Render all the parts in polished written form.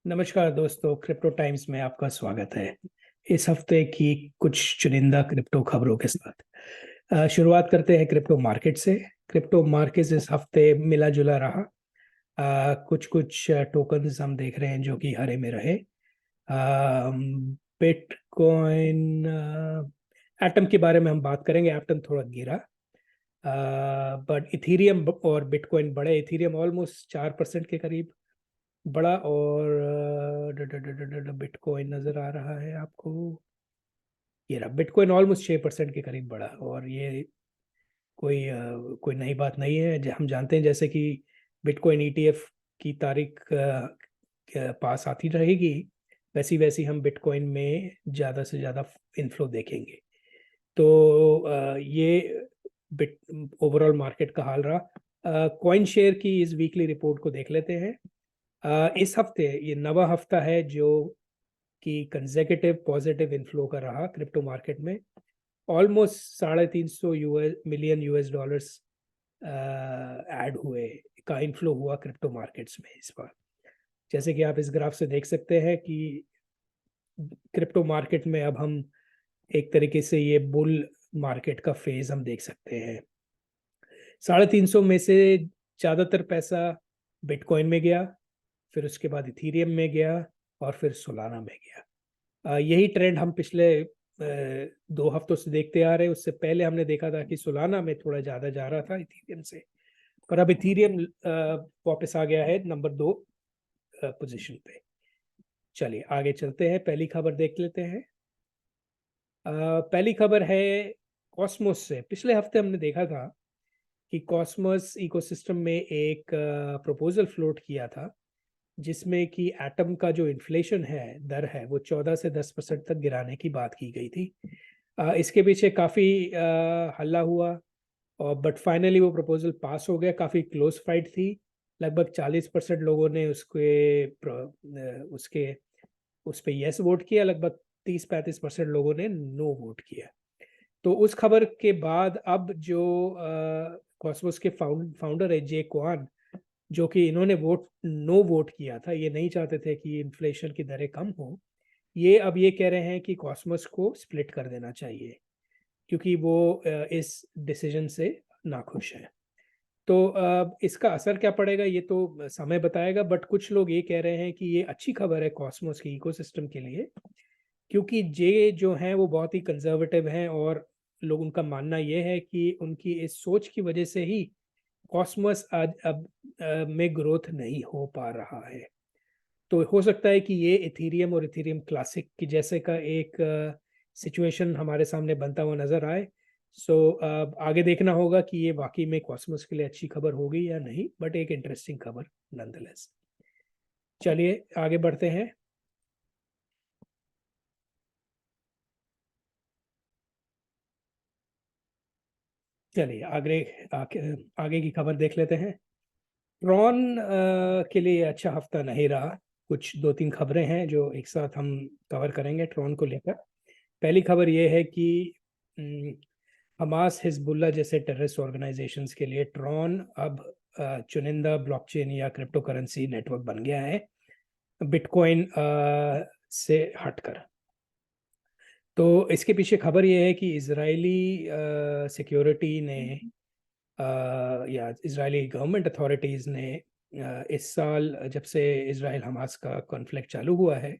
नमस्कार दोस्तों, crypto times में आपका स्वागत है। इस हफ्ते की कुछ चुनिंदा क्रिप्टो खबरों के साथ शुरुआत करते हैं क्रिप्टो मार्केट से। क्रिप्टो मार्केट इस हफ्ते मिला जुला रहा। कुछ कुछ टोकन्स हम देख रहे हैं जो कि हरे में रहे। बिटकॉइन, एटम के बारे में हम बात करेंगे। एटम थोड़ा गिरा, बट इथीरियम और बिटकॉइन बढ़े। इथीरियम ऑलमोस्ट 4% के करीब बड़ा, और बिटकॉइन नजर आ रहा है आपको। ये रहा, बिटकॉइन ऑलमोस्ट 6% के करीब बढ़ा। और ये कोई नई बात नहीं है। हम जानते हैं जैसे कि बिटकॉइन ईटीएफ की तारीख पास आती रहेगी, वैसी वैसी हम बिटकॉइन में ज़्यादा से ज़्यादा इन्फ्लो देखेंगे। तो ये बिट ओवरऑल मार्केट का हाल रहा। कॉइन शेयर की इस वीकली रिपोर्ट को देख लेते हैं। इस हफ्ते ये नवा हफ्ता है जो कि कंसेक्यूटिव पॉजिटिव इनफ्लो कर रहा क्रिप्टो मार्केट में। Almost 350 million US dollars add हुए का इनफ्लो हुआ क्रिप्टो मार्केट्स में इस बार। जैसे कि आप इस ग्राफ से देख सकते हैं कि क्रिप्टो मार्केट में अब हम एक तरीके से ये बुल मार्केट का फेज हम देख सकते हैं। 350 में से ज़्यादातर पैसा बिटकॉइन में गया, फिर उसके बाद इथीरियम में गया, और फिर सोलाना में गया। यही ट्रेंड हम पिछले 2 हफ्तों से देखते आ रहे हैं। उससे पहले हमने देखा था कि सोलाना में थोड़ा ज़्यादा जा रहा था इथीरियम से, पर अब इथीरियम वापस आ गया है नंबर 2 पोजीशन पे। चलिए आगे चलते हैं, पहली खबर देख लेते हैं। पहली खबर है कॉस्मोस से। पिछले हफ्ते हमने देखा था कि कॉस्मोस इकोसिस्टम में एक प्रपोजल फ्लोट किया था जिसमें कि एटम का जो इन्फ्लेशन है, दर है, वो 14 से 10% तक गिराने की बात की गई थी। इसके पीछे काफ़ी हल्ला हुआ, और बट फाइनली वो प्रपोजल पास हो गया। काफ़ी क्लोज फाइट थी। लगभग 40% लोगों ने उसके उस पे यस वोट किया, लगभग 30-35% लोगों ने नो वोट किया। तो उस खबर के बाद अब जो कॉस्मोस के फाउंडर है जे क्वान, जो कि इन्होंने नो वोट किया था, ये नहीं चाहते थे कि इन्फ्लेशन की दरें कम हो, ये अब ये कह रहे हैं कि कॉस्मोस को स्प्लिट कर देना चाहिए, क्योंकि वो इस डिसीजन से नाखुश है। तो इसका असर क्या पड़ेगा ये तो समय बताएगा, बट कुछ लोग ये कह रहे हैं कि ये अच्छी खबर है कॉस्मोस के इकोसिस्टम के लिए, क्योंकि जे जो हैं वो बहुत ही कंजर्वेटिव हैं, और लोग उनका मानना ये है कि उनकी इस सोच की वजह से ही कॉस्मोस आज अब में ग्रोथ नहीं हो पा रहा है। तो हो सकता है कि ये इथीरियम और इथीरियम क्लासिक की जैसे का एक सिचुएशन हमारे सामने बनता हुआ नजर आए। सो आगे देखना होगा कि ये वाकई में कॉस्मोस के लिए अच्छी खबर होगी या नहीं, बट एक इंटरेस्टिंग खबर नॉनदलेस। चलिए आगे बढ़ते हैं। चलिए आगे की खबर देख लेते हैं। ट्रॉन के लिए अच्छा हफ्ता नहीं रहा। कुछ 2-3 खबरें हैं जो एक साथ हम कवर करेंगे ट्रॉन को लेकर। पहली खबर यह है कि हमास हिजबुल्ला जैसे टेररिस्ट ऑर्गेनाइजेशंस के लिए ट्रॉन अब चुनिंदा ब्लॉकचेन या क्रिप्टो करेंसी नेटवर्क बन गया है, बिटकॉइन से हटकर। तो इसके पीछे खबर यह है कि इजरायली सिक्योरिटी ने या इजरायली गवर्नमेंट अथॉरिटीज़ ने इस साल जब से इसराइल हमास का कॉन्फ्लिक्ट चालू हुआ है,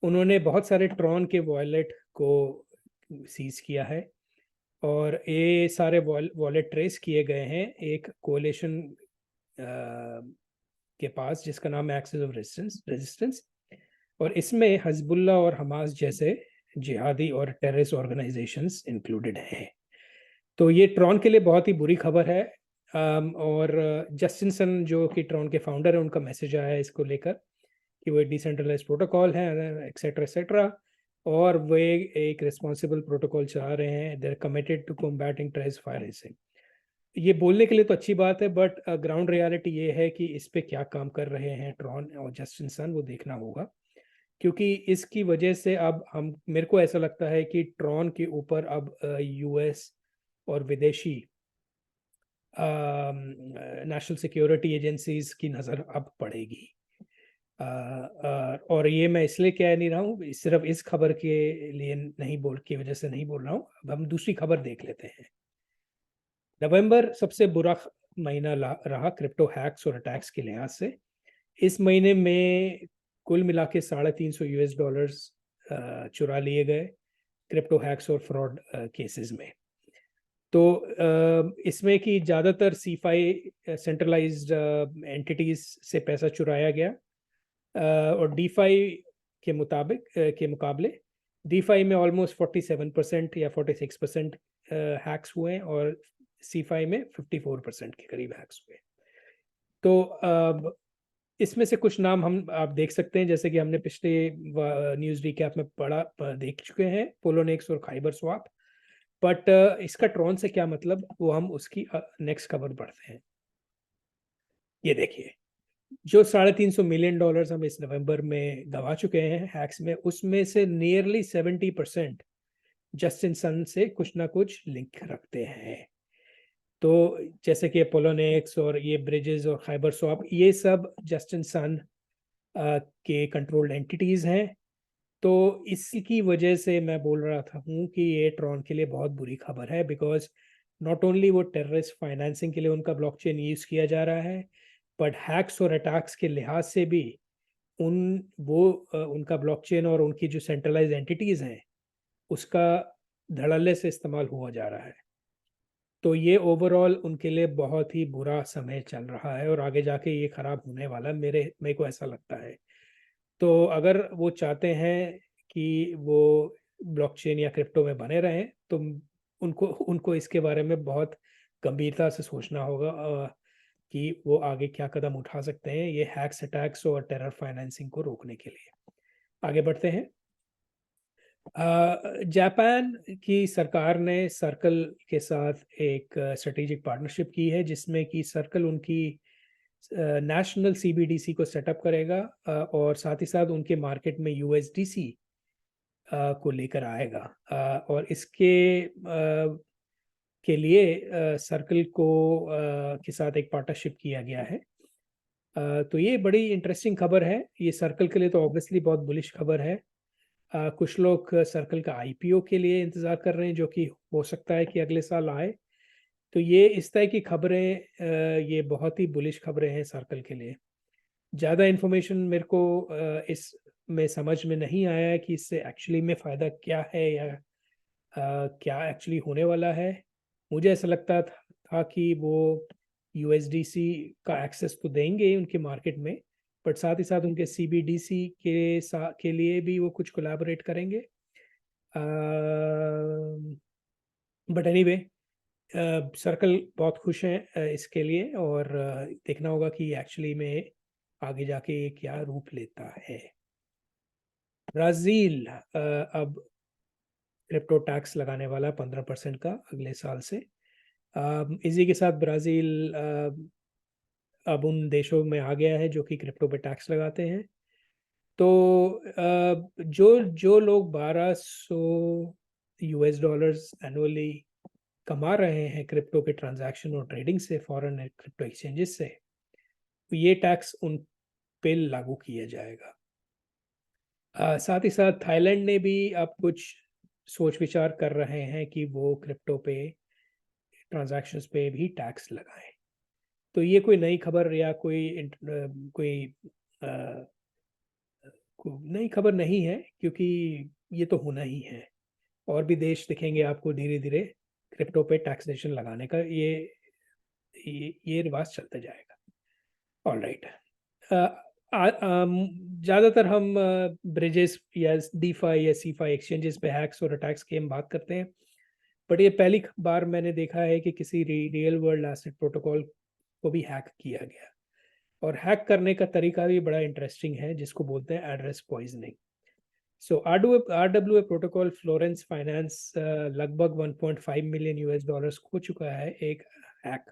उन्होंने बहुत सारे ट्रॉन के वॉलेट को सीज किया है। और ये सारे वॉलेट ट्रेस किए गए हैं एक कोalition के पास जिसका नाम है एक्सेस ऑफ रेजिस्टेंस। और इसमें हजबुल्ला और हमास जैसे जिहादी और टेररिस्ट ऑर्गेनाइजेशंस इंक्लूडेड हैं। तो ये ट्रॉन के लिए बहुत ही बुरी खबर है। और जस्टिन सन जो कि ट्रॉन के फाउंडर है, उनका मैसेज आया है इसको लेकर कि वो एक डिसेंट्रलाइज प्रोटोकॉल है, एक्सेट्रा एक्सेट्रा, और वे एक रिस्पॉन्सिबल प्रोटोकॉल चला रहे हैं। They are committed to combating trace firing. ये बोलने के लिए तो अच्छी बात है, बट ग्राउंड रियलिटी ये है कि इस पे क्या काम कर रहे हैं ट्रॉन और जस्टिन सन, वो देखना होगा। क्योंकि इसकी वजह से अब हम मेरे को ऐसा लगता है कि ट्रॉन के ऊपर अब यूएस और विदेशी नेशनल सिक्योरिटी एजेंसीज की नज़र अब पड़ेगी। और ये मैं इसलिए कह नहीं रहा हूँ, सिर्फ इस खबर के लिए नहीं बोल की वजह से नहीं बोल रहा हूँ। अब हम दूसरी खबर देख लेते हैं। नवंबर सबसे बुरा महीना रहा क्रिप्टो हैक्स और अटैक्स के लिहाज से। इस महीने में कुल मिला के $350 चुरा लिए गए क्रिप्टो हैक्स और फ्रॉड केसेस में। तो इसमें कि ज़्यादातर सीफाई सेंट्रलाइज्ड एंटिटीज से पैसा चुराया गया, और डीफाई के मुकाबले डीफाई में ऑलमोस्ट 47% या 46% हैक्स हुए, और सीफाई में 54% के करीब हैक्स हुए। तो इसमें से कुछ नाम हम आप देख सकते हैं, जैसे कि हमने पिछले न्यूज़ रिकैप में देख चुके हैं, पोलोनेक्स और खाइबर स्वैप। बट इसका ट्रॉन से क्या मतलब, वो हम उसकी नेक्स्ट खबर पढ़ते हैं। ये देखिए, जो $350 मिलियन हम इस नवंबर में गंवा चुके हैं हैक्स में, उसमें से नियरली 70% जस्टिन सन से कुछ ना कुछ लिंक रखते हैं। तो जैसे कि पोलोनेक्स और ये ब्रिजेस और खाइबर स्वैप, ये सब जस्टिन सन के कंट्रोल्ड एंटिटीज हैं। तो इसकी वजह से मैं बोल रहा था हूँ कि ये ट्रॉन के लिए बहुत बुरी खबर है, बिकॉज नॉट ओनली वो टेररिस्ट फाइनेंसिंग के लिए उनका ब्लॉकचेन यूज़ किया जा रहा है, बट हैक्स और अटैक्स के लिहाज से भी उनका ब्लॉकचेन और उनकी जो सेंट्रलाइज एंटिटीज हैं उसका धड़ल्ले से इस्तेमाल हुआ जा रहा है। तो ये ओवरऑल उनके लिए बहुत ही बुरा समय चल रहा है, और आगे जाके ये खराब होने वाला है, मेरे को ऐसा लगता है। तो अगर वो चाहते हैं कि वो ब्लॉकचेन या क्रिप्टो में बने रहें, तो उनको उनको इसके बारे में बहुत गंभीरता से सोचना होगा कि वो आगे क्या कदम उठा सकते हैं ये हैक्स, अटैक्स और टेरर फाइनेंसिंग को रोकने के लिए। आगे बढ़ते हैं। जापान की सरकार ने सर्कल के साथ एक स्ट्रेटेजिक पार्टनरशिप की है, जिसमें कि सर्कल उनकी नेशनल सीबीडीसी को सेटअप करेगा, और साथ ही साथ उनके मार्केट में यूएसडीसी को लेकर आएगा। और इसके के लिए सर्कल को के साथ एक पार्टनरशिप किया गया है। तो ये बड़ी इंटरेस्टिंग खबर है। ये सर्कल के लिए तो ऑब्वियसली बहुत बुलिश खबर है। कुछ लोग सर्कल का आईपीओ के लिए इंतज़ार कर रहे हैं, जो कि हो सकता है कि अगले साल आए। तो ये इस तरह की खबरें, ये बहुत ही बुलिश खबरें हैं सर्कल के लिए। ज़्यादा इन्फॉर्मेशन मेरे को इस में समझ में नहीं आया है कि इससे एक्चुअली में फ़ायदा क्या है, या क्या एक्चुअली होने वाला है। मुझे ऐसा लगता था कि वो यूएसडीसी का एक्सेस तो देंगे उनके मार्केट में, बट साथ ही साथ उनके सीबीडीसी के लिए भी वो कुछ कोलैबोरेट करेंगे। बट एनीवे, सर्कल बहुत खुश हैं इसके लिए, और देखना होगा कि एक्चुअली में आगे जाके ये क्या रूप लेता है। ब्राज़ील अब क्रिप्टो टैक्स लगाने वाला है 15% का अगले साल से। इसी के साथ ब्राज़ील अब उन देशों में आ गया है जो कि क्रिप्टो पे टैक्स लगाते हैं। तो जो जो लोग 1200 यूएस डॉलर्स एनुअली कमा रहे हैं क्रिप्टो के ट्रांजैक्शन और ट्रेडिंग से, फॉरेन क्रिप्टो एक्सचेंजेस से, तो ये टैक्स उन पे लागू किया जाएगा। साथ ही साथ थाईलैंड ने भी अब कुछ सोच विचार कर रहे हैं कि वो क्रिप्टो पे ट्रांजैक्शंस पे भी टैक्स लगाएं। तो ये कोई नई खबर या कोई नई खबर नहीं है, क्योंकि ये तो होना ही है। और भी देश दिखेंगे आपको धीरे धीरे क्रिप्टो पे टैक्सेशन लगाने का, ये रिवाज चलता जाएगा। All right. ज़्यादातर हम ब्रिजेस या डीफाई या सीफाई एक्सचेंजेस पे हैक्स और अटैक्स की हम बात करते हैं, बट ये पहली बार मैंने देखा है कि किसी रियल वर्ल्ड एसेट प्रोटोकॉल को भी हैक किया गया। और हैक करने का तरीका भी बड़ा इंटरेस्टिंग है, जिसको बोलते हैं एड्रेस पॉइजनिंग। सो आरडब्ल्यूए प्रोटोकॉल फ्लोरेंस फाइनेंस लगभग 1.5 मिलियन यूएस डॉलर्स खो चुका है एक हैक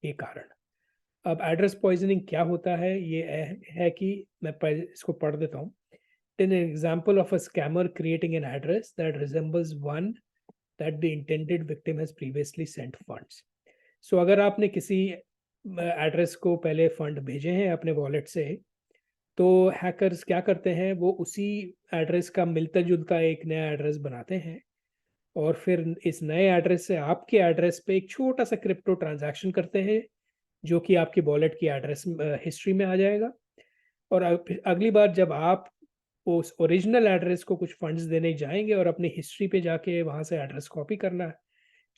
के कारण। अब एड्रेस पॉइजनिंग क्या होता है, ये है कि मैं पहले इसको पढ़ देता हूँ। An example of a scammer creating an address that resembles one that the intended victim has previously sent funds. So अगर आपने किसी एड्रेस को पहले फंड भेजे हैं अपने वॉलेट से, तो हैकर्स क्या करते हैं, वो उसी एड्रेस का मिलता-जुलता एक नया एड्रेस बनाते हैं और फिर इस नए एड्रेस से आपके एड्रेस पे एक छोटा-सा क्रिप्टो ट्रांज़ैक्शन करते हैं, जो कि आपकी वॉलेट की एड्रेस हिस्ट्री में आ जाएगा। और अगली बार जब आप उस ओरिजिनल एड्रेस को कुछ फंड्स देने जाएँगे और अपनी हिस्ट्री पे जाके वहाँ से एड्रेस कॉपी करना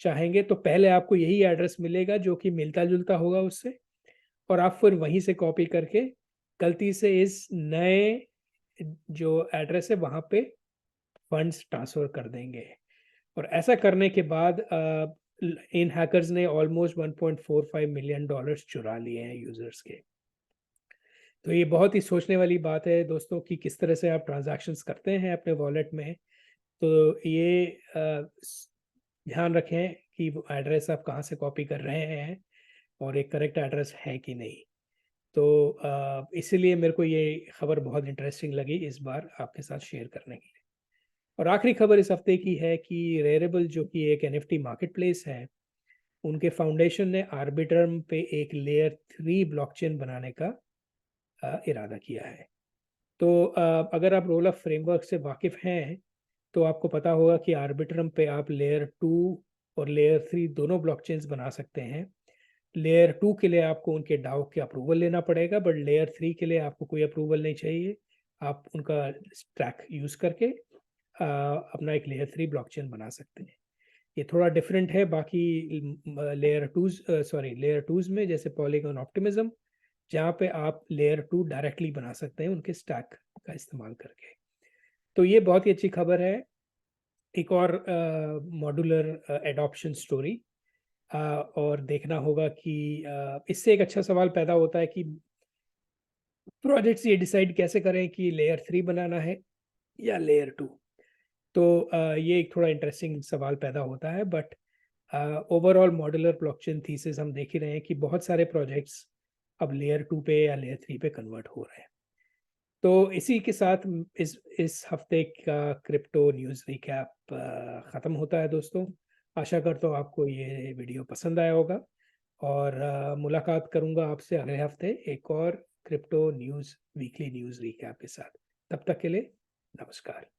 चाहेंगे, तो पहले आपको यही एड्रेस मिलेगा जो कि मिलता-जुलता होगा उससे, और आप फिर वहीं से कॉपी करके गलती से इस नए जो एड्रेस है वहाँ पे फंड्स ट्रांसफ़र कर देंगे। और ऐसा करने के बाद इन हैकर्स ने ऑलमोस्ट 1.45 मिलियन डॉलर्स चुरा लिए हैं यूज़र्स के। तो ये बहुत ही सोचने वाली बात है दोस्तों कि किस तरह से आप ट्रांज़ैक्शंस करते हैं अपने वॉलेट में। तो ये ध्यान रखें कि वो एड्रेस आप कहाँ से कॉपी कर रहे हैं और एक करेक्ट एड्रेस है कि नहीं। तो इसीलिए मेरे को ये खबर बहुत इंटरेस्टिंग लगी इस बार आपके साथ शेयर करने के लिए। और आखिरी खबर इस हफ्ते की है कि रेयरेबल जो कि एक एनएफटी मार्केटप्लेस है, उनके फाउंडेशन ने आर्बिट्रम पे एक लेयर 3 ब्लॉकचेन बनाने का इरादा किया है। तो अगर आप रोल ऑफ फ्रेमवर्क से वाकिफ़ हैं, तो आपको पता होगा कि आर्बिट्रम पे आप लेयर 2 और लेयर 3 दोनों ब्लॉकचेन्स बना सकते हैं। लेयर 2 के लिए आपको उनके डाओ के अप्रूवल लेना पड़ेगा, बट लेयर 3 के लिए आपको कोई अप्रूवल नहीं चाहिए। आप उनका स्टैक यूज़ करके अपना एक लेयर 3 ब्लॉकचेन बना सकते हैं। ये थोड़ा डिफरेंट है बाकी लेयर 2s में, जैसे पॉलीगॉन ऑप्टिमिज्म, जहाँ पे आप लेयर 2 डायरेक्टली बना सकते हैं उनके स्टैक का इस्तेमाल करके। तो ये बहुत ही अच्छी खबर है। एक और मॉड्यूलर एडॉप्शन स्टोरी, और देखना होगा कि इससे एक अच्छा सवाल पैदा होता है कि प्रोजेक्ट्स ये डिसाइड कैसे करें कि लेयर 3 बनाना है या लेयर 2। तो ये एक थोड़ा इंटरेस्टिंग सवाल पैदा होता है, but overall modular blockchain thesis हम देख ही रहे हैं कि बहुत सारे प्रोजेक्ट्स अब लेयर 2 पे या लेयर 3 पे कन्वर्ट हो रहे हैं। तो इसी के साथ इस हफ्ते का क्रिप्टो न्यूज़ रिकैप ख़त्म होता है दोस्तों। आशा करता हूँ आपको ये वीडियो पसंद आया होगा, और मुलाकात करूँगा आपसे अगले हफ्ते एक और crypto news weekly news recap के साथ। तब तक के लिए नमस्कार।